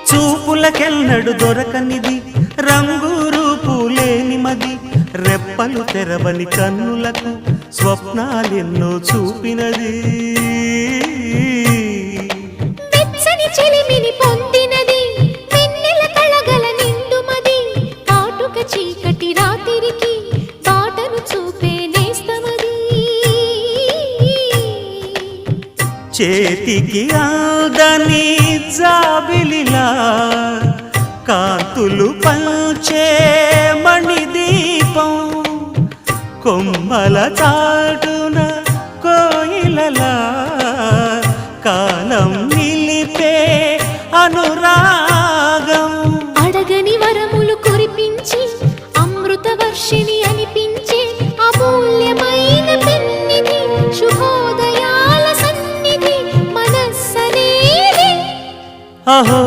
చూపులకెన్నడు దొరకనిది రంగు రూపు లేని మది రెప్పలు తెరవని కన్నులకు స్వప్నాలెన్నో చూపినది వెచ్చని చెలిమిని పొందినది వెన్నెల కళగల నిండుమది కాటుక చీకటి రాత్రికి బాటను చూపే నేస్తమది చేతికి ఆదని జాబిలిలా కాంతులు పంచే మణిదీపం కొమ్మల చాటున కోయిలలా కాలం నిలిపే అనురాగం అడగని వరములు కురిపించి అమృత వర్షిణి అనిపించే అమూల్యమైన పెన్నిధి శుభోదయాల సన్నిధి మనస్సనేది అహో